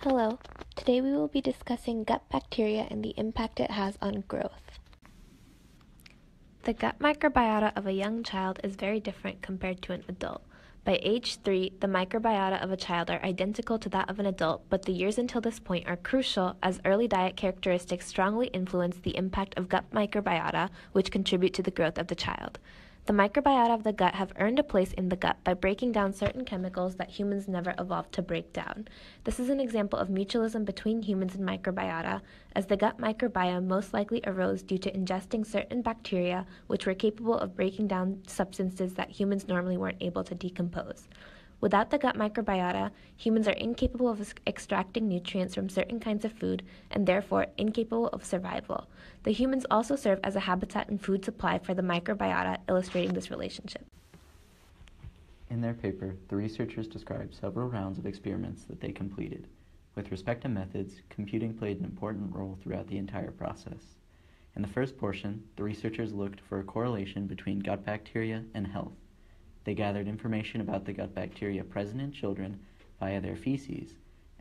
Hello, today we will be discussing gut bacteria and the impact it has on growth. The gut microbiota of a young child is very different compared to an adult. By age 3, the microbiota of a child are identical to that of an adult, but the years until this point are crucial as early diet characteristics strongly influence the impact of gut microbiota, which contribute to the growth of the child. The microbiota of the gut have earned a place in the gut by breaking down certain chemicals that humans never evolved to break down. This is an example of mutualism between humans and microbiota, as the gut microbiome most likely arose due to ingesting certain bacteria which were capable of breaking down substances that humans normally weren't able to decompose. Without the gut microbiota, humans are incapable of extracting nutrients from certain kinds of food and therefore incapable of survival. The humans also serve as a habitat and food supply for the microbiota, illustrating this relationship. In their paper, the researchers described several rounds of experiments that they completed. With respect to methods, computing played an important role throughout the entire process. In the first portion, the researchers looked for a correlation between gut bacteria and health. They gathered information about the gut bacteria present in children via their feces,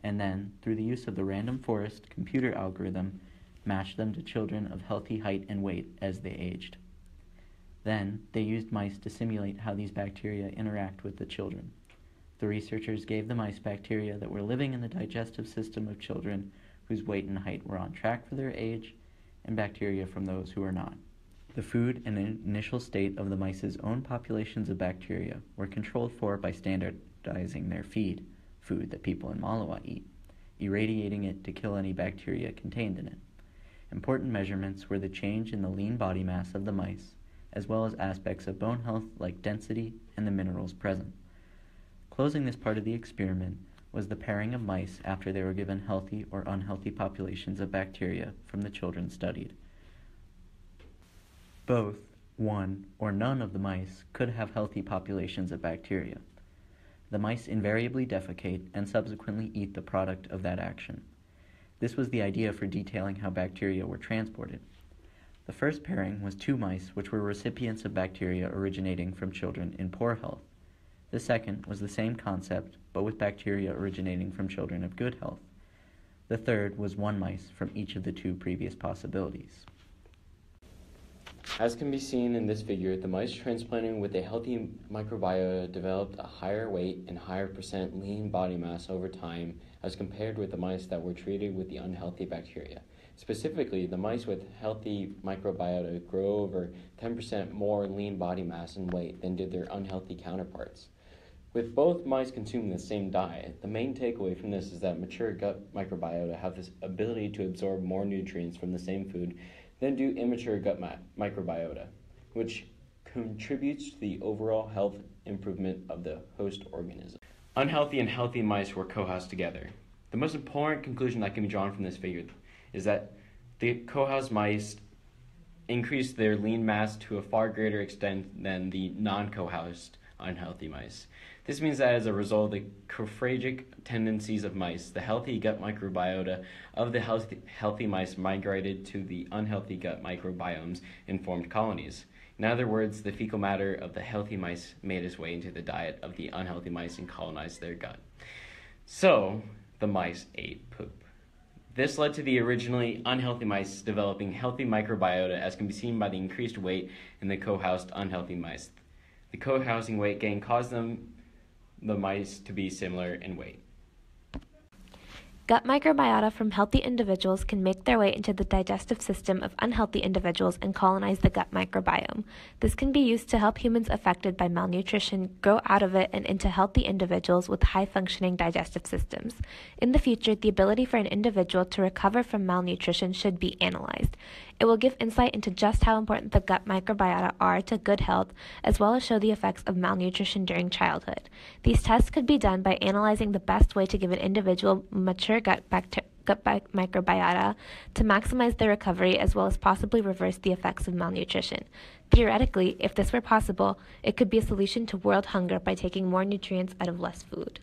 and then, through the use of the random forest computer algorithm, matched them to children of healthy height and weight as they aged. Then, they used mice to simulate how these bacteria interact with the children. The researchers gave the mice bacteria that were living in the digestive system of children whose weight and height were on track for their age, and bacteria from those who were not. The food and initial state of the mice's own populations of bacteria were controlled for by standardizing their feed, food that people in Malawa eat, irradiating it to kill any bacteria contained in it. Important measurements were the change in the lean body mass of the mice, as well as aspects of bone health like density and the minerals present. Closing this part of the experiment was the pairing of mice after they were given healthy or unhealthy populations of bacteria from the children studied. Both, one, or none of the mice could have healthy populations of bacteria. The mice invariably defecate and subsequently eat the product of that action. This was the idea for detailing how bacteria were transported. The first pairing was 2 mice which were recipients of bacteria originating from children in poor health. The second was the same concept, but with bacteria originating from children of good health. The third was 1 mice from each of the 2 previous possibilities. As can be seen in this figure, the mice transplanted with a healthy microbiota developed a higher weight and higher percent lean body mass over time as compared with the mice that were treated with the unhealthy bacteria. Specifically, the mice with healthy microbiota grow over 10% more lean body mass and weight than did their unhealthy counterparts. With both mice consuming the same diet, the main takeaway from this is that mature gut microbiota have this ability to absorb more nutrients from the same food than do immature gut microbiota, which contributes to the overall health improvement of the host organism. Unhealthy and healthy mice were co-housed together. The most important conclusion that can be drawn from this figure is that the co-housed mice increased their lean mass to a far greater extent than the non-co-housed unhealthy mice. This means that as a result of the cophagic tendencies of mice, the healthy gut microbiota of the healthy mice migrated to the unhealthy gut microbiomes and formed colonies. In other words, the fecal matter of the healthy mice made its way into the diet of the unhealthy mice and colonized their gut. So, the mice ate poop. This led to the originally unhealthy mice developing healthy microbiota, as can be seen by the increased weight in the co-housed unhealthy mice. The co-housing weight gain caused the mice to be similar in weight. Gut microbiota from healthy individuals can make their way into the digestive system of unhealthy individuals and colonize the gut microbiome. This can be used to help humans affected by malnutrition grow out of it and into healthy individuals with high-functioning digestive systems. In the future, the ability for an individual to recover from malnutrition should be analyzed. It will give insight into just how important the gut microbiota are to good health, as well as show the effects of malnutrition during childhood. These tests could be done by analyzing the best way to give an individual mature gut microbiota to maximize their recovery, as well as possibly reverse the effects of malnutrition. Theoretically, if this were possible, it could be a solution to world hunger by taking more nutrients out of less food.